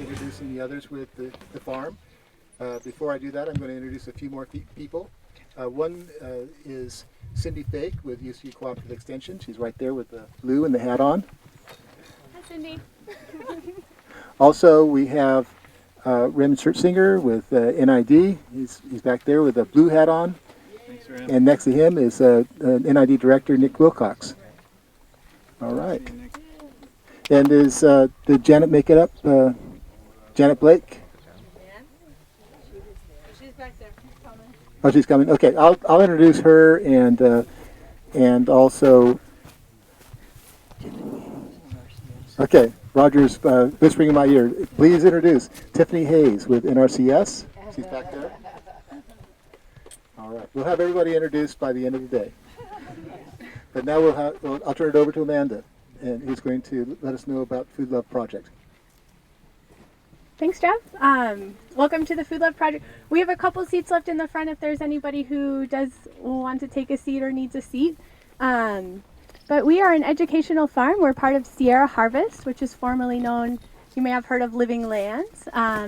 introducing the others with the farm. Before I do that, I'm going to introduce a few more people. One is Cindy Fake with UCU Cooperative Extension. She's right there with the blue and the hat on. Hi, Cindy. Also, we have Raymond Schertzinger with NID. He's back there with a blue hat on. Thanks, Ram. And next to him is NID Director Nick Wilcox. All right. And did Janet make it up? Janet Blake? She's back there. Oh, she's coming. Okay, I'll introduce her and also. Okay, Roger's whispering in my ear. Please introduce Tiffany Hayes with NRCS. She's back there. All right, we'll have everybody introduced by the end of the day. But now I'll turn it over to Amanda, and who's going to let us know about Food Love Project. Thanks, Jeff. Welcome to the Food Love Project. We have a couple seats left in the front if there's anybody who does want to take a seat or needs a seat. But we are an educational farm. We're part of Sierra Harvest, which is formerly known, you may have heard of Living Lands.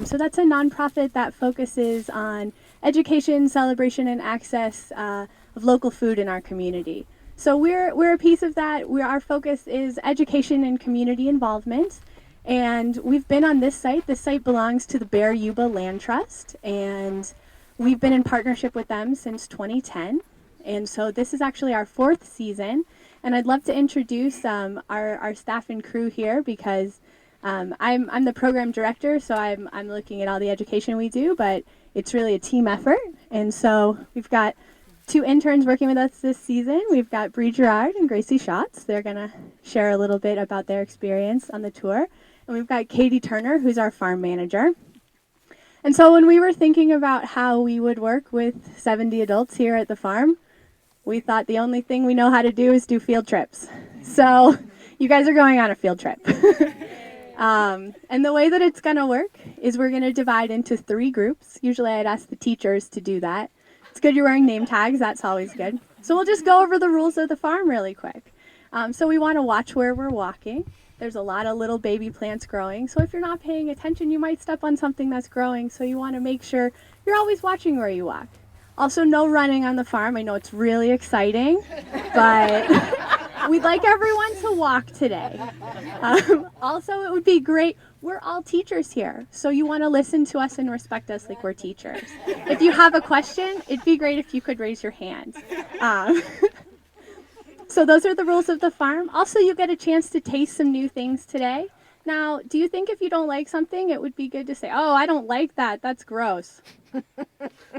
So that's a nonprofit that focuses on education, celebration, and access of local food in our community. So we're a piece of that. Our focus is education and community involvement. And we've been on this site. This site belongs to the Bear Yuba Land Trust, and we've been in partnership with them since 2010. And so this is actually our 4th season. And I'd love to introduce our staff and crew here because I'm the program director, so I'm looking at all the education we do, but it's really a team effort. And so we've got 2 interns working with us this season. We've got Bree Gerard and Gracie Schatz. They're going to share a little bit about their experience on the tour. And we've got Katie Turner, who's our farm manager. And so when we were thinking about how we would work with 70 adults here at the farm, we thought the only thing we know how to do is do field trips. So you guys are going on a field trip. And the way that it's going to work is we're going to divide into 3 groups. Usually I'd ask the teachers to do that. It's good you're wearing name tags. That's always good. So we'll just go over the rules of the farm really quick. So we want to watch where we're walking. There's a lot of little baby plants growing. So if you're not paying attention, you might step on something that's growing. So you want to make sure you're always watching where you walk. Also, no running on the farm. I know it's really exciting, but we'd like everyone to walk today. Also, it would be great. We're all teachers here, so you want to listen to us and respect us like we're teachers. If you have a question, it'd be great if you could raise your hand. So those are the rules of the farm. Also, you get a chance to taste some new things today. Now, do you think if you don't like something, it would be good to say, oh, I don't like that. That's gross.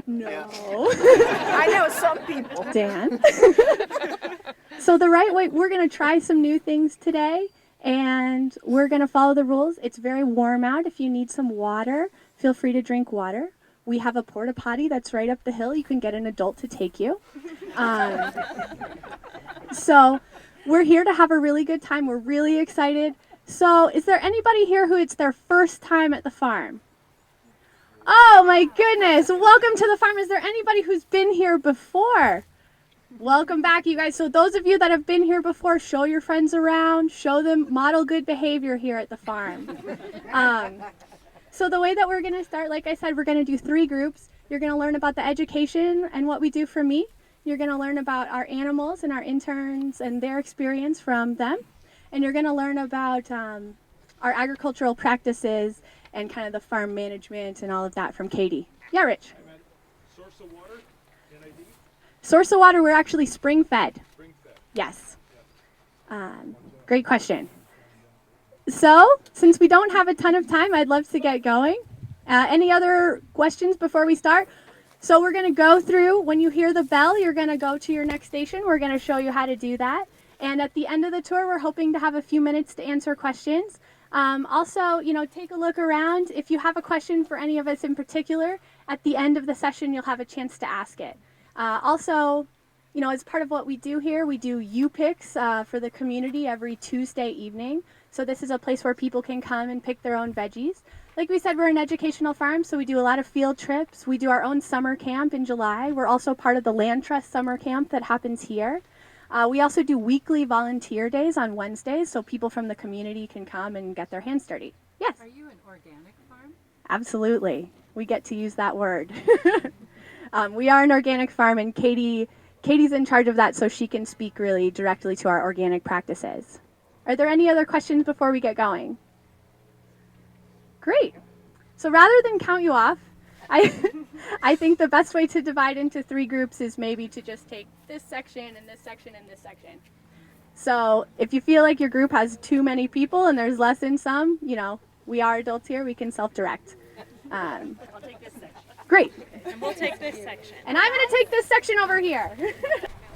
No. I know some people. Dan. So the right way, we're going to try some new things today, and we're going to follow the rules. It's very warm out. If you need some water, feel free to drink water. We have a porta potty that's right up the hill. You can get an adult to take you. So we're here to have a really good time. We're really excited. So is there anybody here who it's their first time at the farm? Oh my goodness, welcome to the farm. Is there anybody who's been here before? Welcome back, you guys. So those of you that have been here before, show your friends around, show them, model good behavior here at the farm. So the way that we're gonna start, like I said, we're gonna do 3 groups. You're gonna learn about the education and what we do for meat. You're gonna learn about our animals and our interns and their experience from them. And you're gonna learn about our agricultural practices and kind of the farm management and all of that from Katie. Yeah, Rich? Source of water, NID? Source of water, we're actually spring fed. Spring fed. Yes. Great question. So, since we don't have a ton of time, I'd love to get going. Any other questions before we start? So we're going to go through, when you hear the bell, you're going to go to your next station. We're going to show you how to do that. And at the end of the tour, we're hoping to have a few minutes to answer questions. Also, take a look around. If you have a question for any of us in particular, at the end of the session, you'll have a chance to ask it. Also, as part of what we do here, we do U-Picks for the community every Tuesday evening. So this is a place where people can come and pick their own veggies. Like we said, we're an educational farm, so we do a lot of field trips. We do our own summer camp in July. We're also part of the Land Trust summer camp that happens here. We also do weekly volunteer days on Wednesdays, so people from the community can come and get their hands dirty. Yes. Are you an organic farm? Absolutely. We get to use that word. We are an organic farm, and Katie's in charge of that, so she can speak really directly to our organic practices. Are there any other questions before we get going? Great. So rather than count you off, I think the best way to divide into 3 groups is maybe to just take this section and this section and this section. So if you feel like your group has too many people and there's less in some, you know, we are adults here, we can self-direct. I'll take this section. Great. And we'll take this section. And I'm going to take this section over here.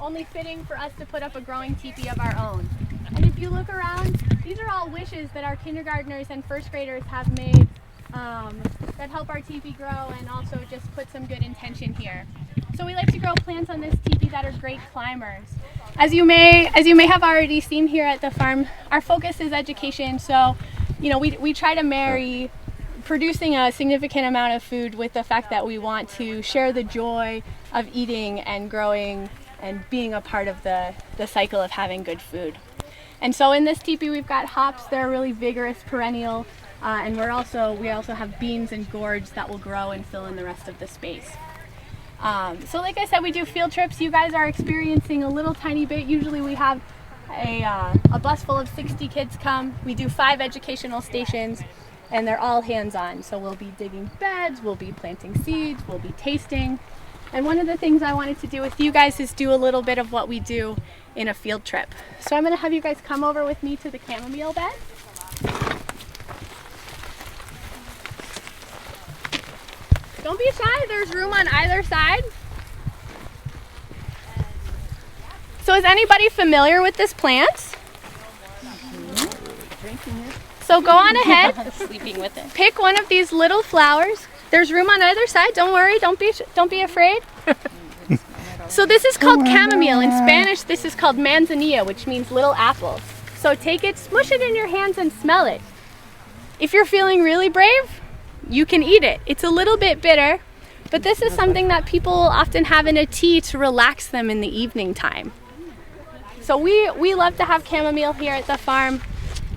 Only fitting for us to put up a growing teepee of our own. And if you look around, these are all wishes that our kindergartners and first graders have made that help our teepee grow and also just put some good intention here. So we like to grow plants on this teepee that are great climbers. As you may have already seen here at the farm, our focus is education. So, you know, we try to marry producing a significant amount of food with the fact that we want to share the joy of eating and growing and being a part of the cycle of having good food. And so in this teepee we've got hops. They're a really vigorous perennial, and we also have beans and gourds that will grow and fill in the rest of the space. So like I said, we do field trips. You guys are experiencing a little tiny bit. Usually we have a bus full of 60 kids come. We do 5 educational stations, and they're all hands-on. So we'll be digging beds, we'll be planting seeds, we'll be tasting. And one of the things I wanted to do with you guys is do a little bit of what we do in a field trip. So I'm going to have you guys come over with me to the chamomile bed. Don't be shy, there's room on either side. So is anybody familiar with this plant? So go on ahead, Sleeping with it. pick one of these little flowers. There's room on either side, don't worry, don't be afraid. So this is called chamomile. In Spanish, this is called manzanilla, which means little apple. So take it, smush it in your hands and smell it. If you're feeling really brave, you can eat it. It's a little bit bitter, but this is something that people often have in a tea to relax them in the evening time. So we love to have chamomile here at the farm.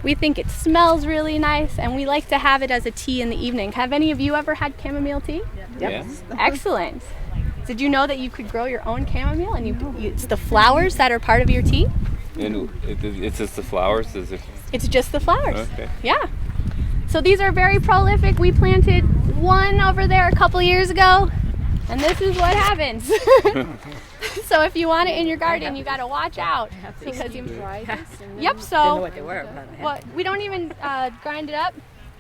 We think it smells really nice, and we like to have it as a tea in the evening. Have any of you ever had chamomile tea? Yep. Excellent. Did you know that you could grow your own chamomile, and it's the flowers that are part of your tea? And it's just the flowers? Is it? It's just the flowers. Okay. Yeah. So these are very prolific. We planted one over there a couple years ago, and this is what happens. So if you want it in your garden, you got to watch out because you. Yep. So. Didn't know what they were. But Well, we don't even grind it up.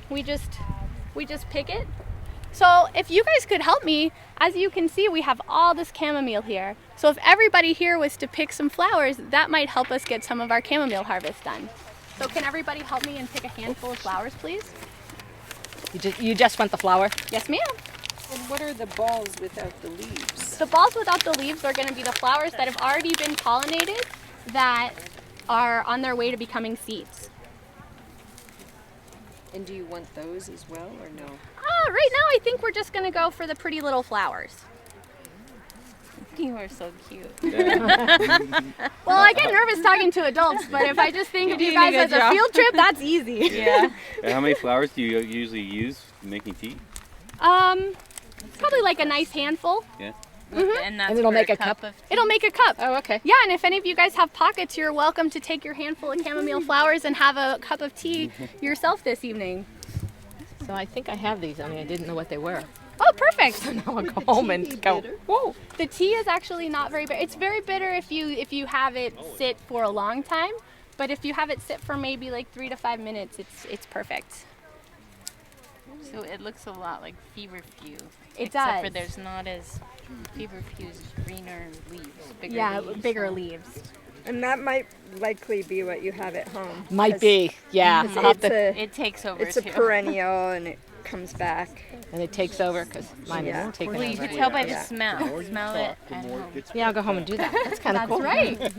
We just pick it. So if you guys could help me, as you can see, we have all this chamomile here. So if everybody here was to pick some flowers, that might help us get some of our chamomile harvest done. So can everybody help me and pick a handful of flowers, please? you just want the flower? Yes, ma'am. And what are the balls without the leaves? The balls without the leaves are going to be the flowers that have already been pollinated that are on their way to becoming seeds. And do you want those as well, or no? Right now I think we're just going to go for the pretty little flowers. You are so cute. Well, I get nervous talking to adults, but if I just think of you doing a guys as good a job. field trip, that's easy. Yeah. And how many flowers do you usually use making tea? Probably like a nice handful. Yeah. And that's And it'll for make a cup? of It'll make a cup. Oh, okay. Yeah, and if any of you guys have pockets, you're welcome to take your handful of chamomile flowers and have a cup of tea yourself this evening. So I think I have these. I mean, I didn't know what they were. Oh, perfect. Now I'll go home and go, whoa. The tea is actually not very bitter. It's very bitter if you have it sit for a long time, but if you have it sit for maybe like 3 to 5 minutes, it's perfect. So it looks a lot like feverfew. It Except for does. there's not as feverfew's greener leaves, bigger Yeah, leaves. bigger leaves. And that might likely be what you have at home. Might be, yeah. I'll have It's to, a, It takes over it's a too. perennial and it comes back. and it takes over because mine Yeah. is taken Well, you over. can tell by the Yeah. smell. Smell it at home. Yeah, I'll go home and do that. That's kind of That's cool. right.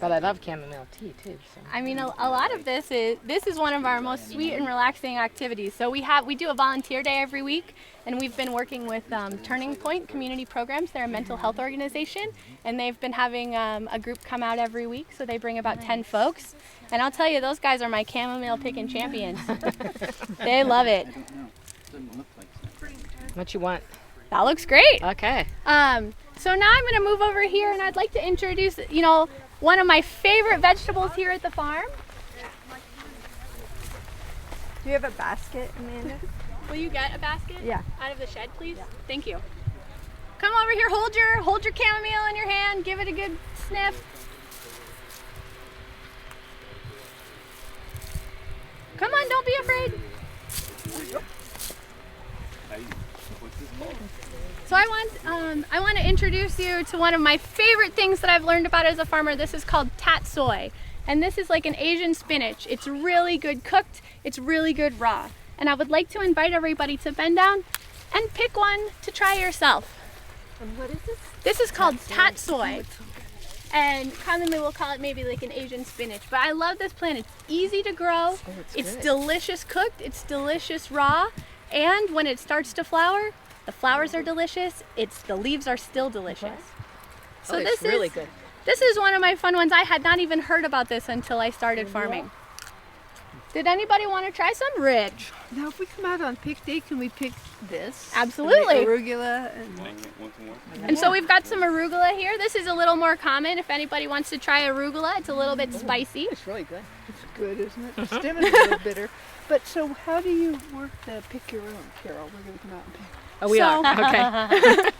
But I love chamomile tea too. So. I mean, a lot of this is one of our most sweet and relaxing activities. So we do a volunteer day every week, and we've been working with Turning Point Community Programs. They're a mental health organization, and they've been having a group come out every week. So they bring about 10 folks, and I'll tell you, those guys are my chamomile picking champions. They love it. What you want? That looks great. Okay. So now I'm going to move over here, and I'd like to introduce, one of my favorite vegetables here at the farm. Do you have a basket, Amanda? Will you get a basket? Yeah. Out of the shed, please? Yeah. Thank you. Come over here, hold your chamomile in your hand, give it a good sniff. Come on, don't be afraid. So I want to introduce you to one of my favorite things that I've learned about as a farmer. This is called tatsoi, and this is like an Asian spinach. It's really good cooked. It's really good raw. And I would like to invite everybody to bend down and pick one to try yourself. And what is this? This is called tatsoi, and commonly we'll call it maybe like an Asian spinach. But I love this plant. It's easy to grow. It's delicious cooked. It's delicious raw, and when it starts to flower, the flowers are delicious. The leaves are still delicious. So it's really good. This is one of my fun ones. I had not even heard about this until I started farming. Did anybody want to try some? Rich? Now, if we come out on pick day, can we pick this? Absolutely. And the arugula and And so we've got some arugula here. This is a little more common if anybody wants to try arugula. It's a little bit spicy. It's really good. it's good, isn't it? The stem is a little bitter. But so how do you work the pick your own, Carol? We're going to come out and pick. Oh, we are. Okay.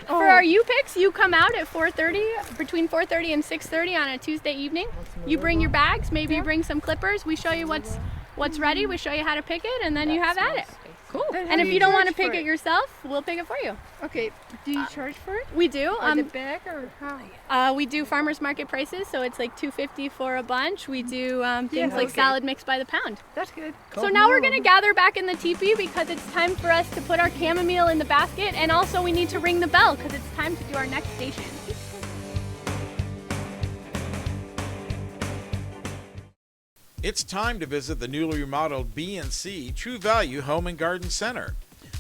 For our U-Picks, you come out at 4:30, between 4:30 and 6:30 on a Tuesday evening. You bring your bags, maybe you bring some clippers. We show you what's ready. We show you how to pick it, and then you have at it. Cool. And if you don't want to pick it yourself, we'll pick it for you. Okay, do you charge for it? We do. Or the bag or how? We do farmers market prices, so it's like $2.50 for a bunch. We do things like okay. salad mix by the pound. That's good. So now we're going to gather back in the teepee because it's time for us to put our chamomile in the basket, and also we need to ring the bell because it's time to do our next station. It's time to visit the newly remodeled B&C True Value Home and Garden Center.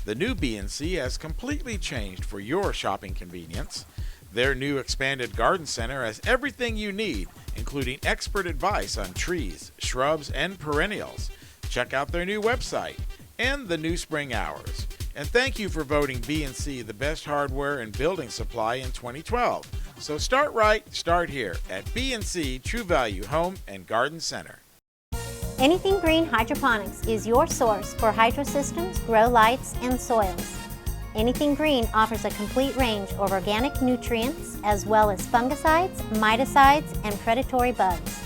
The new B&C has completely changed for your shopping convenience. Their new expanded garden center has everything you need, including expert advice on trees, shrubs, and perennials. Check out their new website and the new spring hours. And thank you for voting B&C the best hardware and building supply in 2012. So start right, start here at B&C True Value Home and Garden Center. Anything Green Hydroponics is your source for hydro systems, grow lights, and soils. Anything Green offers a complete range of organic nutrients as well as fungicides, miticides, and predatory bugs.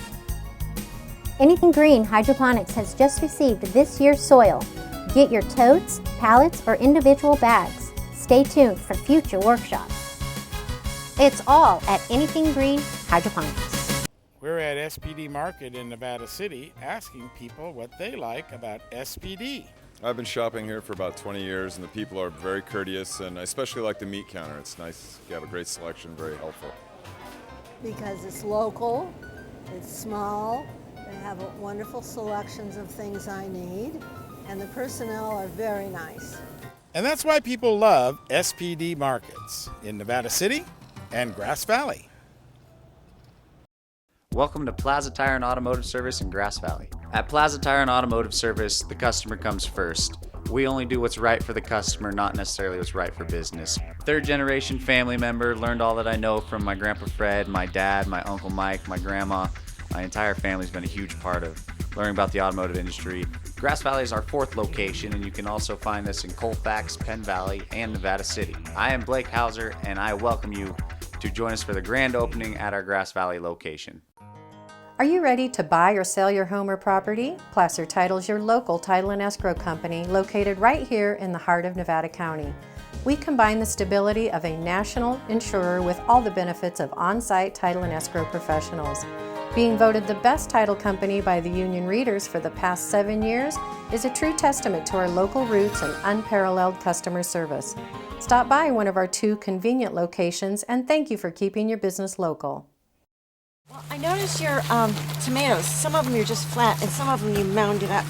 Anything Green Hydroponics has just received this year's soil. Get your totes, pallets, or individual bags. Stay tuned for future workshops. It's all at Anything Green Hydroponics. We're at SPD Market in Nevada City asking people what they like about SPD. I've been shopping here for about 20 years, and the people are very courteous, and I especially like the meat counter. It's nice. You have a great selection, very helpful. Because it's local, it's small, they have wonderful selections of things I need, and the personnel are very nice. And that's why people love SPD Markets in Nevada City and Grass Valley. Welcome to Plaza Tire and Automotive Service in Grass Valley. At Plaza Tire and Automotive Service, the customer comes first. We only do what's right for the customer, not necessarily what's right for business. Third generation family member, learned all that I know from my Grandpa Fred, my dad, my Uncle Mike, my grandma. My entire family's been a huge part of learning about the automotive industry. Grass Valley is our 4th location, and you can also find us in Colfax, Penn Valley, and Nevada City. I am Blake Hauser, and I welcome you to join us for the grand opening at our Grass Valley location. Are you ready to buy or sell your home or property? Placer Title is your local title and escrow company located right here in the heart of Nevada County. We combine the stability of a national insurer with all the benefits of on-site title and escrow professionals. Being voted the best title company by the Union Readers for the past 7 years is a true testament to our local roots and unparalleled customer service. Stop by one of our 2 convenient locations, and thank you for keeping your business local. Well, I noticed your tomatoes. Some of them you're just flat, and some of them you mounded up.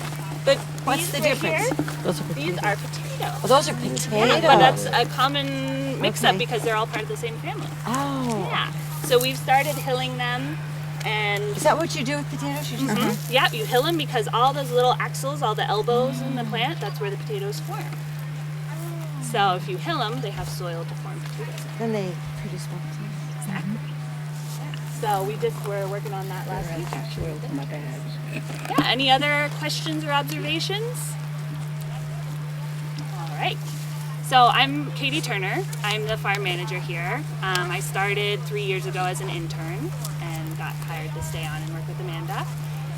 But what's the these right difference? here, these are potatoes. Oh, those are potatoes. Yeah, but that's a common mix-up Okay. because they're all part of the same family. Oh. Yeah. So we've started hilling them, and Is that what you do with potatoes? You just Mhm. Yeah, you hill them because all those little axils, all the elbows in the plant, that's where the potatoes form. So if you hill them, they have soil to form potatoes. then they produce more potatoes. Exactly. So we just were working on that last week. Yeah, any other questions or observations? All right. So I'm Katie Turner. I'm the farm manager here. I started 3 years ago as an intern and got hired to stay on and work with Amanda.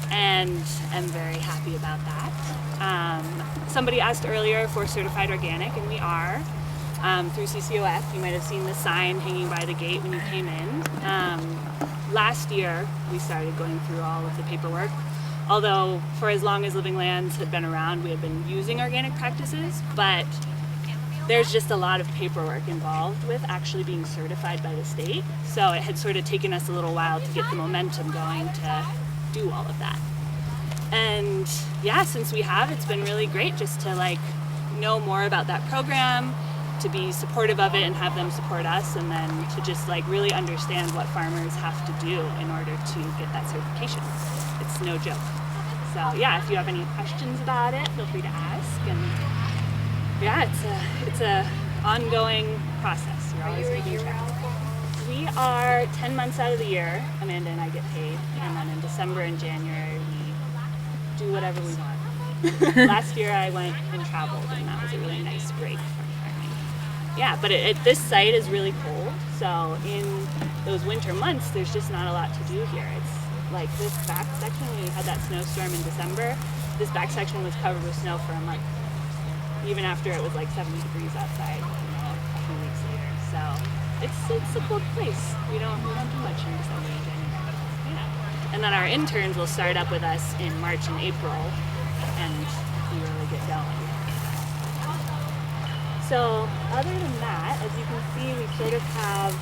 And I'm very happy about that. Somebody asked earlier if we're certified organic, and we are. Through CCOF, you might have seen the sign hanging by the gate when you came in. Last year, we started going through all of the paperwork. Although for as long as Living Lands had been around, we had been using organic practices, but there's just a lot of paperwork involved with actually being certified by the state. So it had sort of taken us a little while to get the momentum going to do all of that. And yeah, since we have, it's been really great just to like know more about that program, to be supportive of it and have them support us, and then to just like really understand what farmers have to do in order to get that certification. It's no joke. So yeah, if you have any questions about it, feel free to ask. And yeah, it's a ongoing process. You're always making track. We are 10 months out of the year. Amanda and I get paid, and then in December and January we do whatever we want. Last year I went and traveled, and that was a really nice break from farming. Yeah, but this site is really cold, so in those winter months there's just not a lot to do here. It's like this back section, when we had that snowstorm in December, this back section was covered with snow for a month, even after it was like 70 degrees outside, a few weeks later. So it's a cold place. We don't do much in December and January. Yeah. And then our interns will start up with us in March and April, and we really get going. So other than that, as you can see, we sort of have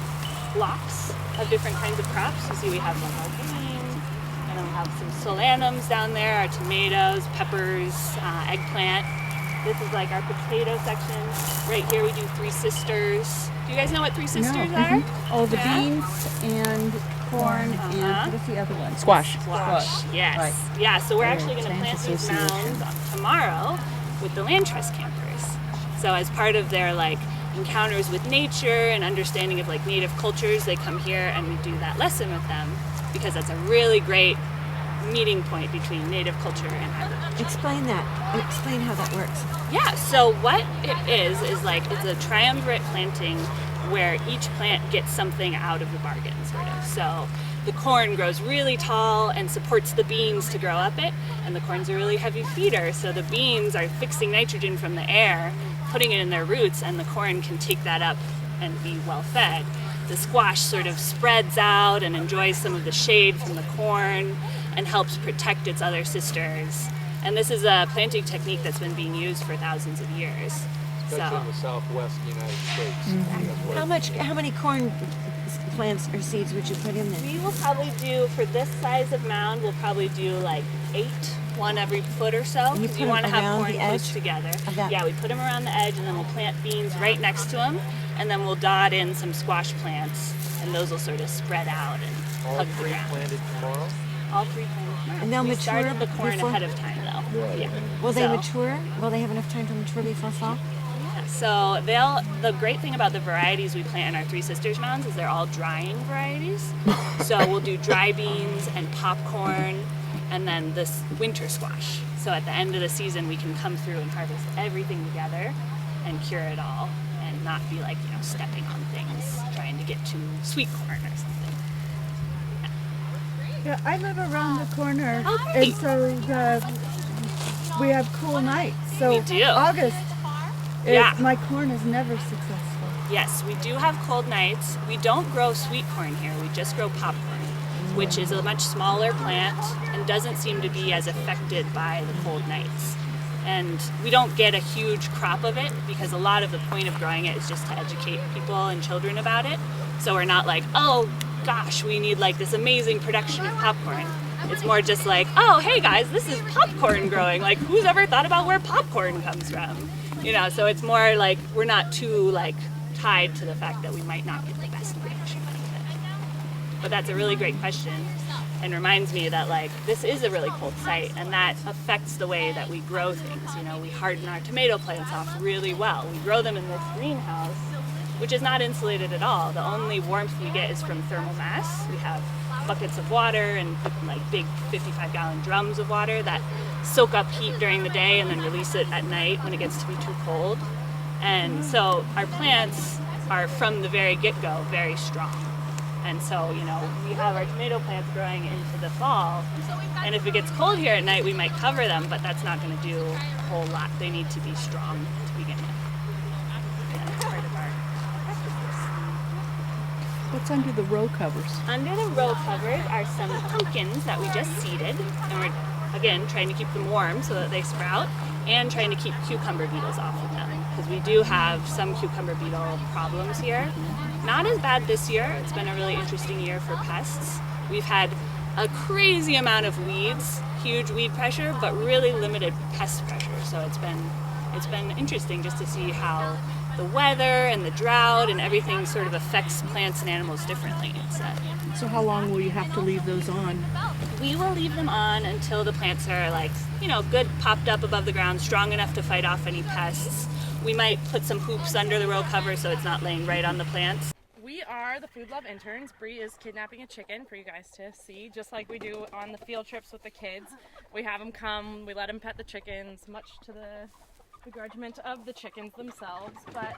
blocks of different kinds of crops. You see we have lentil beans, and then we have some solanums down there, our tomatoes, peppers, eggplant. This is like our potato section. Right here we do Three Sisters. Do you guys know what Three Sisters are? Oh, the Yeah? beans and corn and what's the other one? Squash. Squash. Yes. Right. Yeah, so we're actually Right, going to plant Plants these Association. mounds tomorrow with the Land Trust campers. So as part of their like encounters with nature and understanding of like native cultures, they come here and we do that lesson with them because that's a really great meeting point between native culture and agriculture. Explain that. Explain how that works. Yeah, so what it is like it's a triumvirate planting where each plant gets something out of the bargain, sort of. So the corn grows really tall and supports the beans to grow up it, and the corn's a really heavy feeder, so the beans are fixing nitrogen from the air, putting it in their roots, and the corn can take that up and be well fed. The squash sort of spreads out and enjoys some of the shade from the corn and helps protect its other sisters. And this is a planting technique that's been being used for thousands of years. Especially in the southwest United States. That's what How many corn plants or seeds would you put in there? We will probably do, for this size of mound, we'll probably do like 8, one every foot or so. And you Because put you them want to have around corn the close edge together. of that? Yeah, we put them around the edge, and then we'll plant beans right next to them, and then we'll dot in some squash plants, and those will sort of spread out and all hug the three ground. planted tomorrow? All 3 planted tomorrow. And they'll we mature started the corn before- ahead of time, though. Right. Yeah. Will they So- mature? Will they have enough time to mature before fall? So the great thing about the varieties we plant in our Three Sisters mounds is they're all drying varieties. So we'll do dry beans and popcorn and then this winter squash. So at the end of the season we can come through and harvest everything together and cure it all and not be like, stepping on things, trying to get to sweet corn or something. Yeah, I live around the corner, Oh, and so we have cool nights. So We do. August, Yeah. my corn is never successful. Yes, we do have cold nights. We don't grow sweet corn here. We just grow popcorn, which is a much smaller plant and doesn't seem to be as affected by the cold nights. And we don't get a huge crop of it because a lot of the point of growing it is just to educate people and children about it. So we're not like, oh, gosh, we need like this amazing production of popcorn. It's more just like, oh, hey guys, this is popcorn growing. Like, who's ever thought about where popcorn comes from? You know, so it's more like we're not too like tied to the fact that we might not get the best production out of it. But that's a really great question, and reminds me that like this is a really cold site, and that affects the way that we grow things. You know, we harden our tomato plants off really well. We grow them in this greenhouse, which is not insulated at all. The only warmth we get is from thermal mass. We have buckets of water and like big 55-gallon drums of water that soak up heat during the day and then release it at night when it gets to be too cold. And so our plants are from the very get-go very strong. And so, you know, we have our tomato plants growing into the fall, and if it gets cold here at night, we might cover them, but that's not going to do a whole lot. They need to be strong to begin with. Yeah, that's part of our What's under the row covers? Under the row covers are some pumpkins that we just seeded, and we're, again, trying to keep them warm so that they sprout, and trying to keep cucumber beetles off of them, because we do have some cucumber beetle problems here. Not as bad this year. It's been a really interesting year for pests. We've had a crazy amount of weeds, huge weed pressure, but really limited pest pressure. So it's been interesting just to see how the weather and the drought and everything sort of affects plants and animals differently. So how long will you have to leave those on? We will leave them on until the plants are like, you know, good popped up above the ground, strong enough to fight off any pests. We might put some hoops under the row cover so it's not laying right on the plants. We are the Food Love interns. Bree is kidnapping a chicken for you guys to see, just like we do on the field trips with the kids. We have them come, we let them pet the chickens, much to the begrudgment of the chickens themselves. But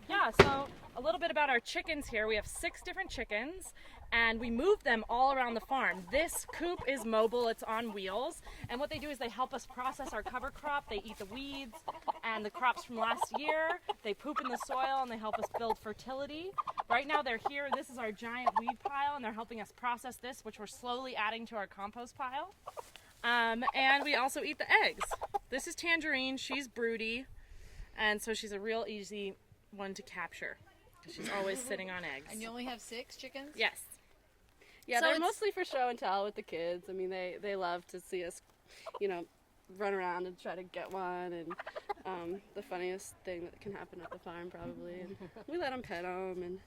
yeah, so a little bit about our chickens here. We have 6 different chickens, and we move them all around the farm. This coop is mobile, it's on wheels, and what they do is they help us process our cover crop. They eat the weeds and the crops from last year. They poop in the soil and they help us build fertility. Right now they're here, this is our giant weed pile, and they're helping us process this, which we're slowly adding to our compost pile. And we also eat the eggs. This is Tangerine, she's broody, and so she's a real easy one to capture. She's always sitting on eggs. And you only have 6 chickens? Yes. Yeah, So they're it's- mostly for show and tell with the kids. I mean, they love to see us, you know, run around and try to get one. And the funniest thing that can happen at the farm, probably. And we let them pet them.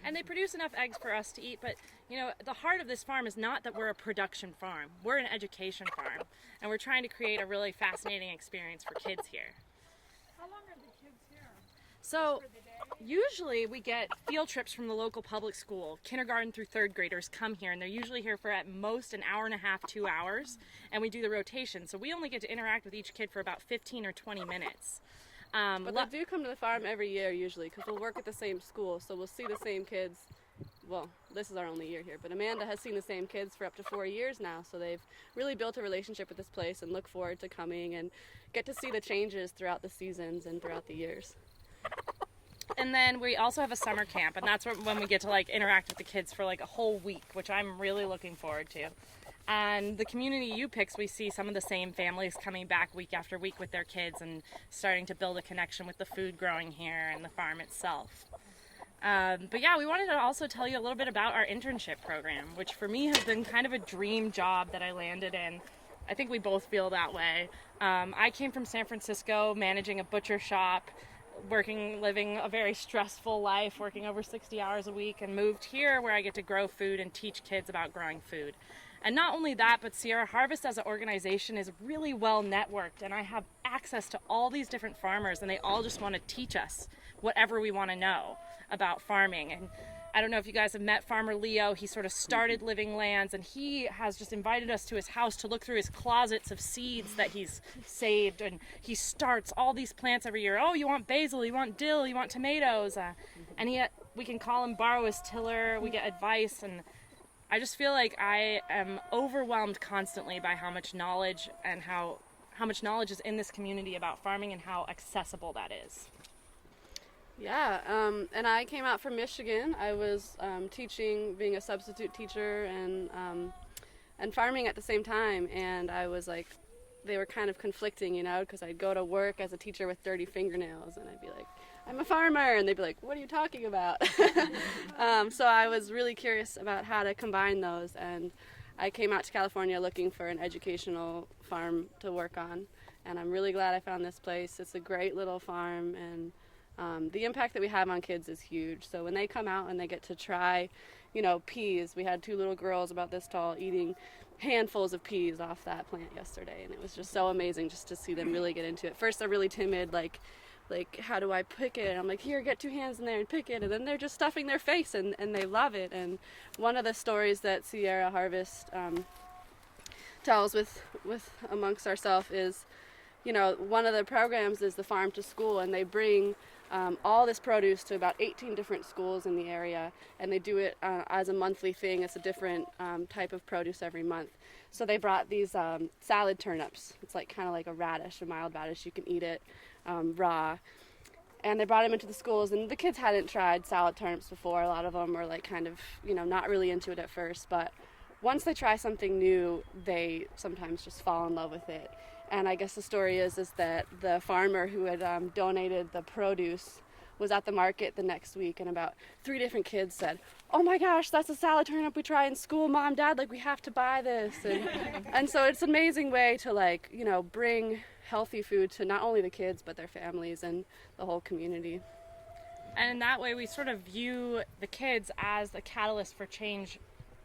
And they produce enough eggs for us to eat, but you know, the heart of this farm is not that we're a production farm. We're an education farm, and we're trying to create a really fascinating experience for kids here. How long are the kids here? So usually we get field trips from the local public school. Kindergarten through 3rd graders come here, and they're usually here for at most an hour and a half, 2 hours, and we do the rotation. So we only get to interact with each kid for about 15 or 20 minutes. But they do come to the farm every year usually, because we'll work at the same school, so we'll see the same kids. Well, this is our only year here, but Amanda has seen the same kids for up to 4 years now, so they've really built a relationship with this place and look forward to coming and get to see the changes throughout the seasons and throughout the years. And then we also have a summer camp, and that's when we get to like interact with the kids for like a whole week, which I'm really looking forward to. And the community U picks, we see some of the same families coming back week after week with their kids and starting to build a connection with the food growing here and the farm itself. But yeah, we wanted to also tell you a little bit about our internship program, which for me has been kind of a dream job that I landed in. I think we both feel that way. I came from San Francisco managing a butcher shop, living a very stressful life, working over 60 hours a week, and moved here where I get to grow food and teach kids about growing food. And not only that, but Sierra Harvest as an organization is really well networked, and I have access to all these different farmers, and they all just want to teach us whatever we want to know about farming. And I don't know if you guys have met Farmer Leo. He sort of started Living Lands, and he has just invited us to his house to look through his closets of seeds that he's saved, and he starts all these plants every year. Oh, you want basil, you want dill, you want tomatoes, and we can call him, borrow his tiller, we get advice, and I just feel like I am overwhelmed constantly by how much knowledge and how much knowledge is in this community about farming and how accessible that is. Yeah, and I came out from Michigan. I was teaching, being a substitute teacher, and farming at the same time. And I was like, they were kind of conflicting, you know, because I'd go to work as a teacher with dirty fingernails, and I'd be like, I'm a farmer, and they'd be like, what are you talking about? So I was really curious about how to combine those, and I came out to California looking for an educational farm to work on, and I'm really glad I found this place. It's a great little farm, and the impact that we have on kids is huge. So when they come out and they get to try, you know, peas, we had 2 little girls about this tall eating handfuls of peas off that plant yesterday, and it was just so amazing just to see them really get into it. First they're really timid, like how do I pick it? And I'm like, here, get 2 hands in there and pick it, and then they're just stuffing their face, and they love it. And one of the stories that Sierra Harvest tells with amongst ourselves is, you know, one of the programs is the Farm to School, and they bring all this produce to about 18 different schools in the area, and they do it as a monthly thing. It's a different type of produce every month. So they brought these salad turnips. It's like kind of like a radish, a mild radish. You can eat it raw. And they brought them into the schools, and the kids hadn't tried salad turnips before. A lot of them were like kind of, you know, not really into it at first, but once they try something new, they sometimes just fall in love with it. And I guess the story is that the farmer who had donated the produce was at the market the next week, and about 3 different kids said, oh my gosh, that's a salad turnip we try in school, Mom, Dad, like we have to buy this. And so it's an amazing way to, like, you know, bring healthy food to not only the kids but their families and the whole community. And in that way we sort of view the kids as the catalyst for change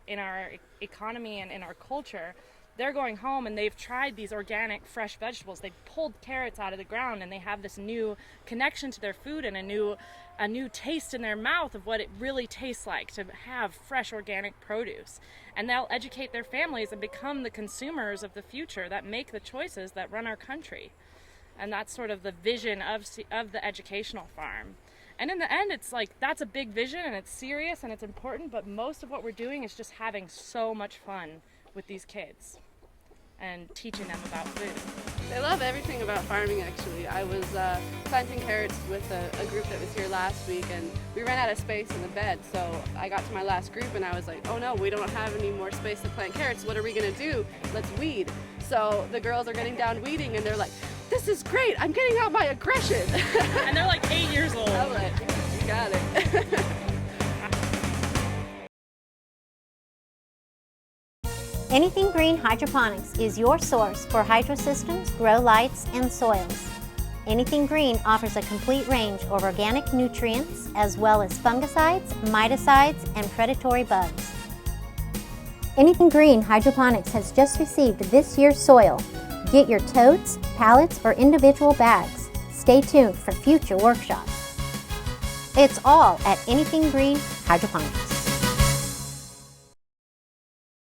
in our economy and in our culture. They're going home and they've tried these organic fresh vegetables. They've pulled carrots out of the ground, and they have this new connection to their food and a new taste in their mouth of what it really tastes like to have fresh organic produce. And they'll educate their families and become the consumers of the future that make the choices that run our country. And that's sort of the vision of the educational farm. And in the end, it's like, that's a big vision, and it's serious and it's important, but most of what we're doing is just having so much fun with these kids and teaching them about food. They love everything about farming, actually. I was planting carrots with a group that was here last week, and we ran out of space in the bed, so I got to my last group and I was like, oh no, we don't have any more space to plant carrots. What are we gonna do? Let's weed. So the girls are getting down weeding, and they're like, this is great, I'm getting out my aggression. And they're like 8 years old. I'm like, you got it. Anything Green Hydroponics is your source for hydrosystems, grow lights, and soils. Anything Green offers a complete range of organic nutrients as well as fungicides, miticides, and predatory bugs. Anything Green Hydroponics has just received this year's soil. Get your totes, pallets, or individual bags. Stay tuned for future workshops. It's all at Anything Green Hydroponics.